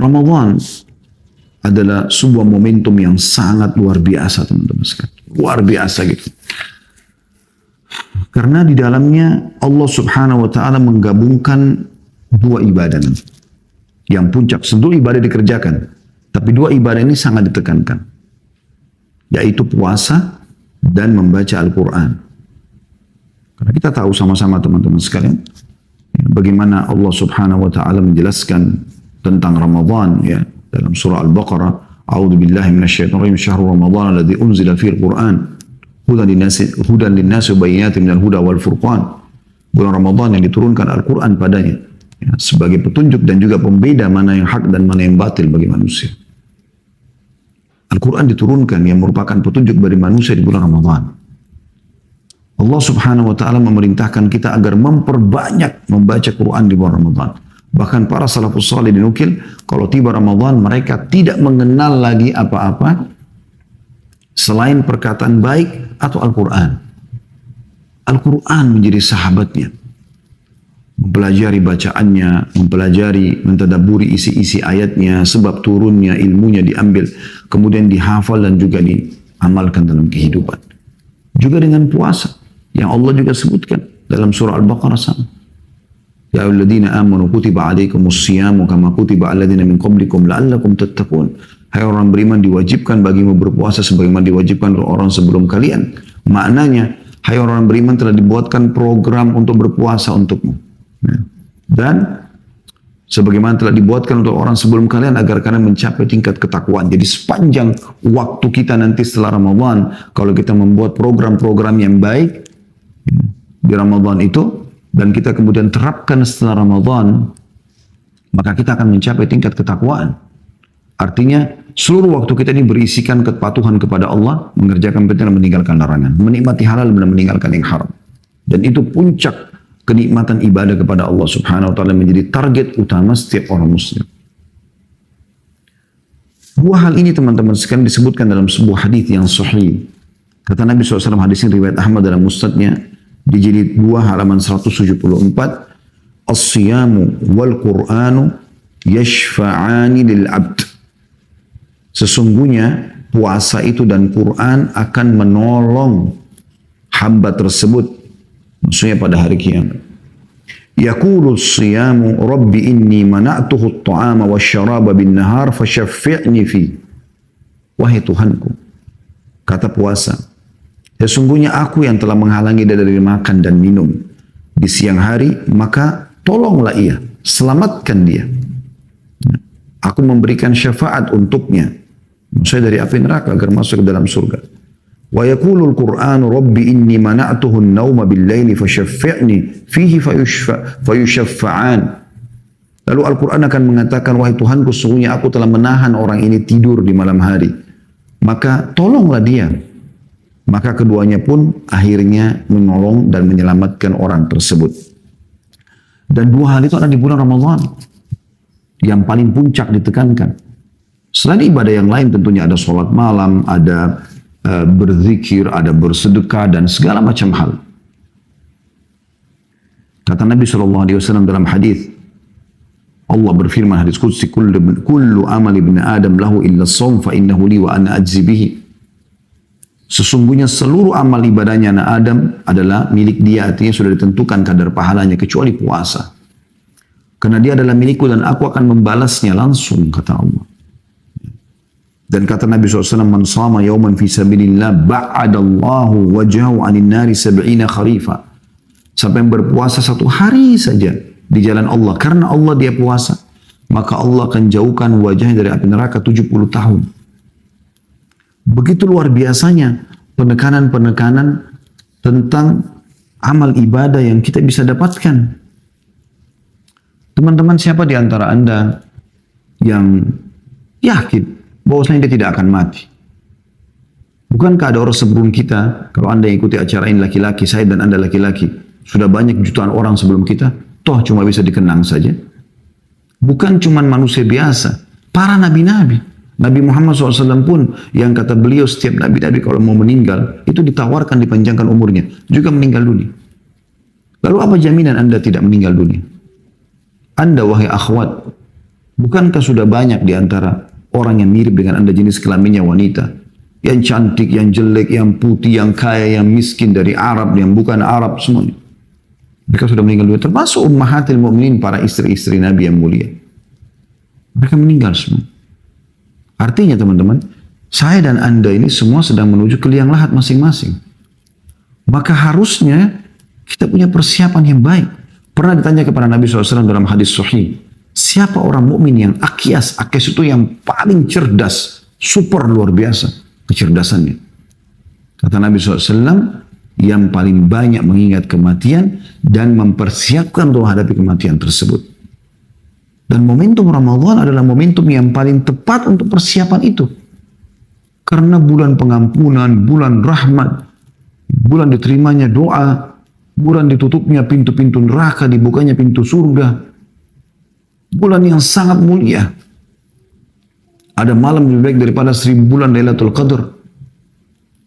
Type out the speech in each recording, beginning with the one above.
Ramadan adalah sebuah momentum yang sangat luar biasa teman-teman sekalian. Luar biasa gitu. Karena di dalamnya Allah subhanahu wa ta'ala menggabungkan dua ibadah. Yang puncak, seluruh ibadah dikerjakan. Tapi dua ibadah ini sangat ditekankan. Yaitu puasa dan membaca Al-Quran. Karena kita tahu sama-sama teman-teman sekalian. Bagaimana Allah subhanahu wa ta'ala menjelaskan tentang Ramadan ya. Dalam surah Al-Baqarah, A'udzu billahi minasyaitonir rajim, syahrul Ramadan alladzi unzila fihi al-Qur'an hudan lin-nasi wa bayyinatin minal huda wal furqan. Bulan Ramadan yang diturunkan Al-Qur'an padanya ya, sebagai petunjuk dan juga pembeda mana yang hak dan mana yang batil bagi manusia. Al-Quran diturunkan yang merupakan petunjuk bagi manusia di bulan Ramadan. Allah subhanahu wa ta'ala memerintahkan kita agar memperbanyak membaca Quran di bulan Ramadan. Bahkan para salafus salih dinukil, kalau tiba Ramadan mereka tidak mengenal lagi apa-apa selain perkataan baik atau Al-Quran. Al-Quran menjadi sahabatnya. Mempelajari bacaannya, mempelajari, mentadaburi isi-isi ayatnya, sebab turunnya, ilmunya diambil, kemudian dihafal dan juga diamalkan dalam kehidupan. Juga dengan puasa, yang Allah juga sebutkan dalam surah Al-Baqarah sama. Ya ayyuhalladzina amanu kutiba alaikumus siyamu kama kutiba alal ladzina min qablikum la'allakum tattaqun. Hai orang beriman, diwajibkan bagimu berpuasa sebagaimana diwajibkan orang sebelum kalian. Maknanya, hai orang beriman, telah dibuatkan program untuk berpuasa untukmu. Dan sebagaimana telah dibuatkan untuk orang sebelum kalian agar kalian mencapai tingkat ketakwaan. Jadi sepanjang waktu kita nanti setelah Ramadan, kalau kita membuat program-program yang baik di Ramadan itu, dan kita kemudian terapkan setelah Ramadan, maka kita akan mencapai tingkat ketakwaan. Artinya seluruh waktu kita ini berisikan kepatuhan kepada Allah, mengerjakan perintah dan meninggalkan larangan, menikmati halal dan meninggalkan yang haram. Dan itu puncak kenikmatan ibadah kepada Allah subhanahu wa ta'ala, menjadi target utama setiap orang muslim. Dua hal ini teman-teman sekalian disebutkan dalam sebuah hadis yang sahih. Kata Nabi SAW, hadis ini riwayat Ahmad dalam Musnadnya, di jilid 2 halaman 174, As-siyamu wal Qur'anu yashfa'ani lil abd. Sesungguhnya puasa itu dan Quran akan menolong hamba tersebut, maksudnya pada hari kiamat. Yaqulu as-siyamu rabbi inni mana'tuhu at-ta'ama wasyaraba bin nahar fashaffi'ni fi. Wahai Tuhanku, kata puasa, sesungguhnya aku yang telah menghalangi dia dari makan dan minum di siang hari, maka tolonglah ia, selamatkan dia. Aku memberikan syafaat untuknya, maksudnya dari api neraka agar masuk ke dalam surga. Wa yaqulul Qur'anu rabbi inni mana'tuhu an-nauma bil-laili fashaffi'ni fihi fayushaffa'an. Lalu Al-Quran akan mengatakan, wahai Tuhanku, sesungguhnya aku telah menahan orang ini tidur di malam hari, maka tolonglah dia. Maka keduanya pun akhirnya menolong dan menyelamatkan orang tersebut. Dan dua hal itu ada di bulan Ramadan yang paling puncak ditekankan. Selain ibadah yang lain tentunya ada sholat malam, ada berzikir, ada bersedekah dan segala macam hal. Kata Nabi SAW dalam hadis, Allah berfirman hadis qudsi, kullu amal ibn Adam lahu illa as-shaum fa innahu li wa ana ajzi bihi. Sesungguhnya seluruh amal ibadahnya anak Adam adalah milik dia, artinya sudah ditentukan kadar pahalanya kecuali puasa. Karena dia adalah milikku dan aku akan membalasnya langsung, kata Allah. Dan kata Nabi SAW, man sama yawman fi sabilillah ba'adallahu wajahu anin nari sab'ina kharifa. Siapa yang berpuasa satu hari saja di jalan Allah, karena Allah dia puasa, maka Allah akan jauhkan wajahnya dari api neraka 70 tahun. Begitu luar biasanya penekanan-penekanan tentang amal ibadah yang kita bisa dapatkan. Teman-teman, siapa di antara Anda yang yakin bahwasanya dia tidak akan mati? Bukankah ada orang sebelum kita, kalau Anda ikuti acara ini laki-laki, saya dan Anda laki-laki, sudah banyak jutaan orang sebelum kita, toh cuma bisa dikenang saja. Bukan cuma manusia biasa, para nabi-nabi. Nabi Muhammad SAW pun yang kata beliau setiap nabi-nabi kalau mau meninggal itu ditawarkan dipanjangkan umurnya, juga meninggal dunia. Lalu apa jaminan Anda tidak meninggal dunia? Anda wahai akhwat Bukankah sudah banyak di antara orang yang mirip dengan Anda jenis kelaminnya wanita? Yang cantik, yang jelek, yang putih, yang kaya, yang miskin, dari Arab, yang bukan Arab, semuanya. Mereka sudah meninggal dunia. Termasuk ummahatil mu'minin, para istri-istri Nabi yang mulia. Mereka meninggal semua. Artinya teman-teman, saya dan Anda ini semua sedang menuju ke liang lahat masing-masing. Maka harusnya kita punya persiapan yang baik. Pernah ditanya kepada Nabi SAW dalam hadis sahih, siapa orang mukmin yang akyas? Akyas itu yang paling cerdas, super luar biasa kecerdasannya. Kata Nabi SAW, yang paling banyak mengingat kematian dan mempersiapkan untuk menghadapi kematian tersebut. Dan momentum Ramadan adalah momentum yang paling tepat untuk persiapan itu. Karena bulan pengampunan, bulan rahmat, bulan diterimanya doa, bulan ditutupnya pintu-pintu neraka, dibukanya pintu surga. Bulan yang sangat mulia. Ada malam lebih baik daripada 1000 bulan Lailatul Qadar.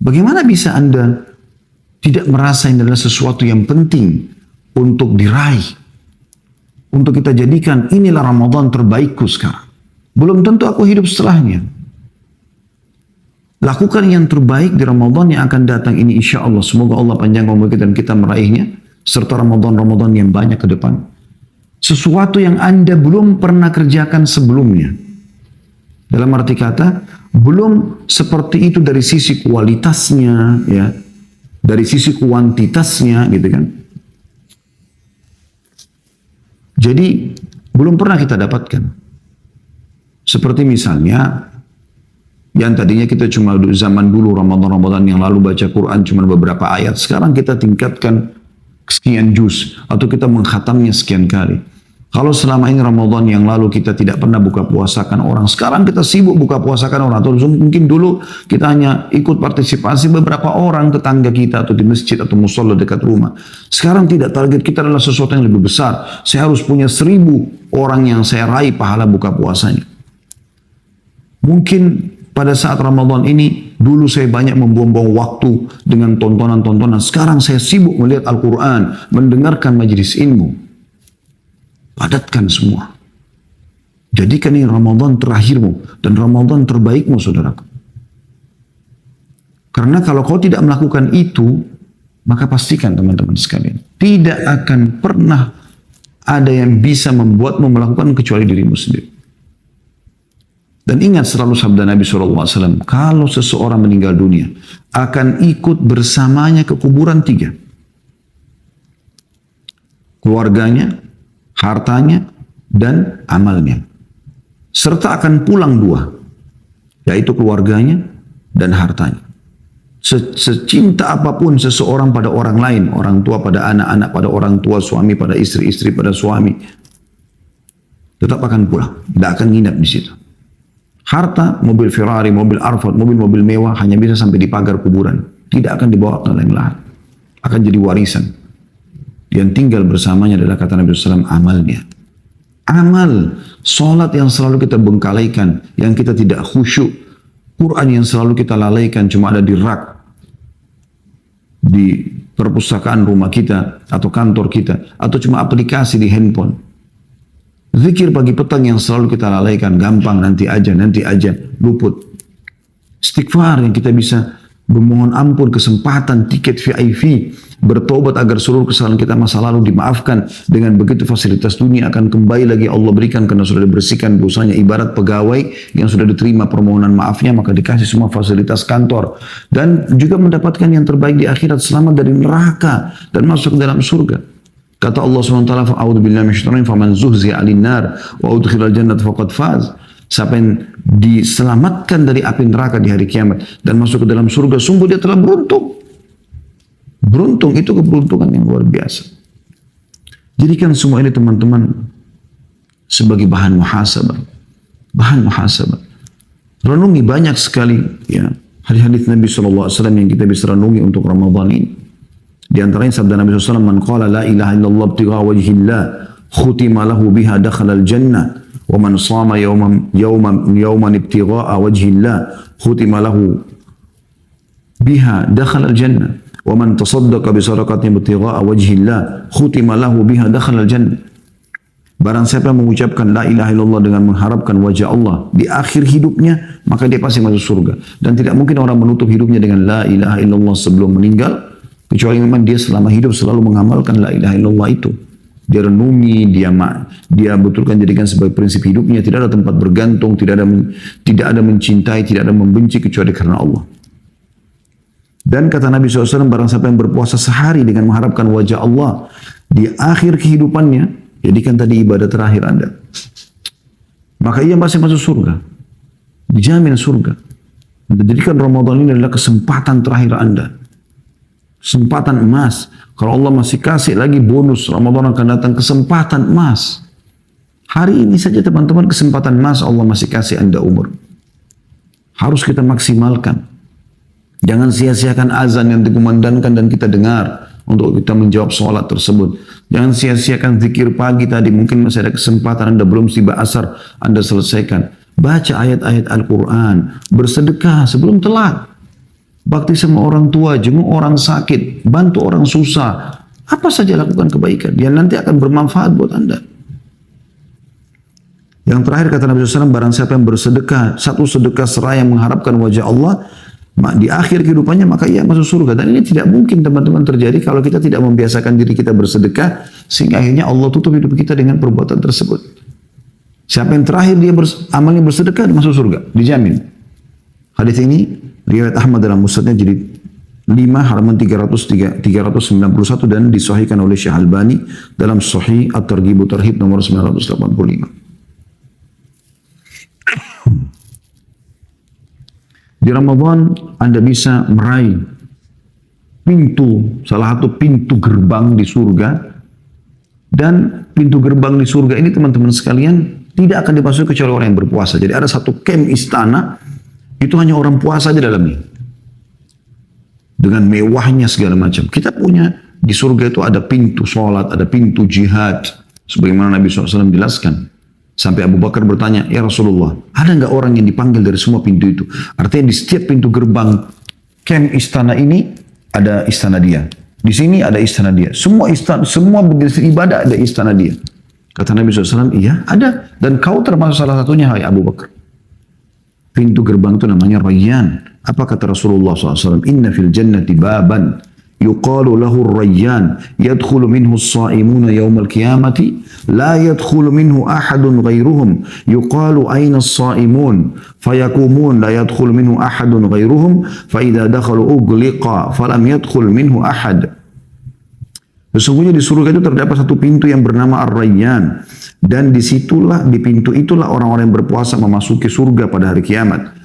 Bagaimana bisa Anda tidak merasa ini adalah sesuatu yang penting untuk diraih? Untuk kita jadikan inilah Ramadan terbaikku sekarang. Belum tentu aku hidup setelahnya. Lakukan yang terbaik di Ramadan yang akan datang ini insya Allah. Semoga Allah panjang umur kita dan kita meraihnya. Serta Ramadan-Ramadan yang banyak ke depan. Sesuatu yang Anda belum pernah kerjakan sebelumnya. Dalam arti kata, belum seperti itu dari sisi kualitasnya, ya, dari sisi kuantitasnya, gitu kan. Jadi belum pernah kita dapatkan. Seperti misalnya yang tadinya kita cuma zaman dulu Ramadan yang lalu baca Quran cuma beberapa ayat, sekarang kita tingkatkan sekian juz atau kita mengkhatamnya sekian kali. Kalau selama ini Ramadan yang lalu kita tidak pernah buka puasakan orang, sekarang kita sibuk buka puasakan orang. Atau mungkin dulu kita hanya ikut partisipasi beberapa orang tetangga kita atau di masjid atau musola dekat rumah. Sekarang tidak, target kita adalah sesuatu yang lebih besar. Saya harus punya 1000 orang yang saya raih pahala buka puasanya. Mungkin pada saat Ramadan ini, dulu saya banyak membuang-buang waktu dengan tontonan-tontonan. Sekarang saya sibuk melihat Al-Quran, mendengarkan majelis ilmu. Padatkan semua. Jadikan ini Ramadan terakhirmu dan Ramadan terbaikmu, saudaraku. Karena kalau kau tidak melakukan itu, maka pastikan teman-teman sekalian, tidak akan pernah ada yang bisa membuatmu melakukan kecuali dirimu sendiri. Dan ingat selalu sabda Nabi SAW, kalau seseorang meninggal dunia, akan ikut bersamanya ke kuburan 3. Keluarganya, hartanya, dan amalnya. Serta akan pulang 2, yaitu keluarganya dan hartanya. Secinta apapun seseorang pada orang lain, orang tua pada anak-anak, pada orang tua, suami pada istri, istri pada suami, tetap akan pulang, tidak akan nginap di situ. Harta, mobil Ferrari, mobil Arfat, mobil-mobil mewah hanya bisa sampai di pagar kuburan, tidak akan dibawa ke lain lain, akan jadi warisan. Yang tinggal bersamanya adalah kata Nabi SAW, amalnya. Amal, solat yang selalu kita bengkalaikan, yang kita tidak khusyuk, Quran yang selalu kita lalaikan, cuma ada di rak, di perpustakaan rumah kita, atau kantor kita, atau cuma aplikasi di handphone. Zikir pagi petang yang selalu kita lalaikan, gampang, nanti aja, luput. Istighfar yang kita bisa memohon ampun, kesempatan, tiket VIP, bertobat agar seluruh kesalahan kita masa lalu dimaafkan. Dengan begitu fasilitas dunia akan kembali lagi Allah berikan karena sudah dibersihkan dosanya. Ibarat pegawai yang sudah diterima permohonan maafnya, maka dikasih semua fasilitas kantor. Dan juga mendapatkan yang terbaik di akhirat, selamat dari neraka dan masuk ke dalam surga. Kata Allah SWT, "A'udzubillahi minasyaitonir rajim, faman zuhziya 'anil nar wa udkhilal jannata faqad faz." Siapa yang diselamatkan dari api neraka di hari kiamat dan masuk ke dalam surga, sungguh dia telah beruntung. Beruntung itu keberuntungan yang luar biasa. Jadikan semua ini teman-teman sebagai bahan muhasabah. Bahan muhasabah. Renungi banyak sekali ya hadis-hadis Nabi SAW yang kita bisa renungi untuk Ramadan ini. Di antaranya sabda Nabi SAW, "Man qala la ilaha illallah ibtigha wajhillah, khutima lahu biha dakhala al-jannah. Wa man shama yawman ibtigha'a wajhillah, khutima lahu biha dakhala al-jannah. Wa man tasaddaqa bi sadaqatin ibtigha'a wajhillah, khutima lahu biha dakhala al-jannah." Barang siapa yang mengucapkan la ilaha illallah dengan mengharapkan wajah Allah di akhir hidupnya, maka dia pasti masuk surga. Dan tidak mungkin orang menutup hidupnya dengan la ilaha illallah sebelum meninggal, kecuali memang dia selama hidup selalu mengamalkan la ilaha illallah itu. Dia renungi, dia betulkan jadikan sebagai prinsip hidupnya, tidak ada tempat bergantung, tidak ada mencintai, tidak ada membenci kecuali karena Allah. Dan kata Nabi SAW, barang siapa yang berpuasa sehari dengan mengharapkan wajah Allah di akhir kehidupannya, jadikan tadi ibadah terakhir Anda, maka ia pasti masuk surga. Dijamin surga. Jadikan Ramadan ini adalah kesempatan terakhir Anda. Kesempatan emas. Kalau Allah masih kasih lagi bonus, Ramadan akan datang, kesempatan emas. Hari ini saja teman-teman, kesempatan emas Allah masih kasih Anda umur. Harus kita maksimalkan. Jangan sia-siakan azan yang dikumandangkan dan kita dengar untuk kita menjawab sholat tersebut. Jangan sia-siakan zikir pagi tadi. Mungkin masih ada kesempatan Anda belum tiba asar, Anda selesaikan. Baca ayat-ayat Al-Quran. Bersedekah sebelum telat. Bakti sama orang tua, jenguk orang sakit, bantu orang susah. Apa saja lakukan kebaikan. Dia nanti akan bermanfaat buat Anda. Yang terakhir kata Nabi SAW, barang siapa yang bersedekah, satu sedekah seraya mengharapkan wajah Allah, di akhir kehidupannya maka ia masuk surga. Dan ini tidak mungkin teman-teman terjadi kalau kita tidak membiasakan diri kita bersedekah, sehingga akhirnya Allah tutup hidup kita dengan perbuatan tersebut. Siapa yang terakhir dia amalnya bersedekah, dia masuk surga, dijamin. Hadis ini riwayat Ahmad dalam musnadnya jadi 5 halaman 391 dan disahihkan oleh Syekh Albani dalam Sahih At-Targhib Tarhib nomor 985. Di Ramadan Anda bisa meraih salah satu pintu gerbang di surga. Dan pintu gerbang di surga ini teman-teman sekalian tidak akan dimasuki kecuali orang yang berpuasa. Jadi ada satu camp istana, itu hanya orang puasa di dalamnya. Dengan mewahnya segala macam. Kita punya di surga itu ada pintu sholat, ada pintu jihad. Sebagaimana Nabi SAW jelaskan. Sampai Abu Bakar bertanya, ya Rasulullah, ada nggak orang yang dipanggil dari semua pintu itu? Artinya di setiap pintu gerbang camp istana ini ada istana dia. Di sini ada istana dia. Semua ibadah ada istana dia. Kata Nabi SAW, iya ada. Dan kau termasuk salah satunya, hai Abu Bakar. Pintu gerbang itu namanya Rayyan. Apa kata Rasulullah SAW? Inna fil jannati baban yuqalu lahu Rayyan yadkhulu minhu as-sa'imuna yawm al-qiyamati la yadkhulu minhu ahadun ghairuhum yuqalu ayna as-sa'imun fayakumun la yadkhulu minhu ahadun ghairuhum fa idza dakhalu ughliqa falam yadkhul minhu ahad. Sesungguhnya di surga itu terdapat satu pintu yang bernama Ar-Rayyan, dan di pintu itulah orang-orang yang berpuasa memasuki surga pada hari kiamat.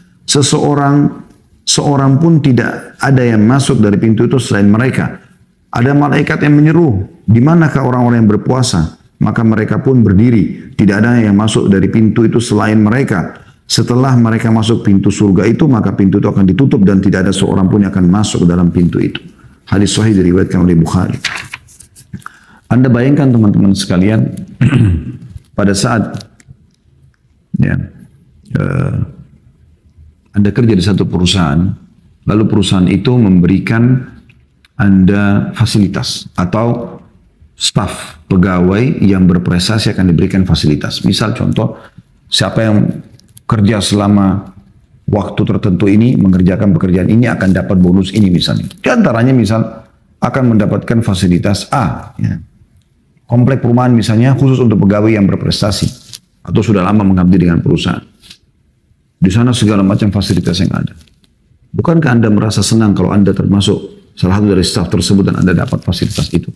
Seorang pun tidak ada yang masuk dari pintu itu selain mereka. Ada malaikat yang menyeru, di manakah orang-orang yang berpuasa? Maka mereka pun berdiri. Tidak ada yang masuk dari pintu itu selain mereka. Setelah mereka masuk pintu surga itu, maka pintu itu akan ditutup dan tidak ada seorang pun yang akan masuk dalam pintu itu. Hadis sahih diriwayatkan oleh Bukhari. Anda bayangkan teman-teman sekalian, pada saat Anda kerja di satu perusahaan, lalu perusahaan itu memberikan Anda fasilitas atau staf pegawai yang berprestasi akan diberikan fasilitas. Misal contoh, siapa yang kerja selama waktu tertentu ini, mengerjakan pekerjaan ini akan dapat bonus ini misalnya. Di antaranya misal akan mendapatkan fasilitas A. Komplek perumahan misalnya khusus untuk pegawai yang berprestasi atau sudah lama mengabdi dengan perusahaan. Di sana segala macam fasilitas yang ada. Bukankah Anda merasa senang kalau Anda termasuk salah satu dari staf tersebut dan Anda dapat fasilitas itu?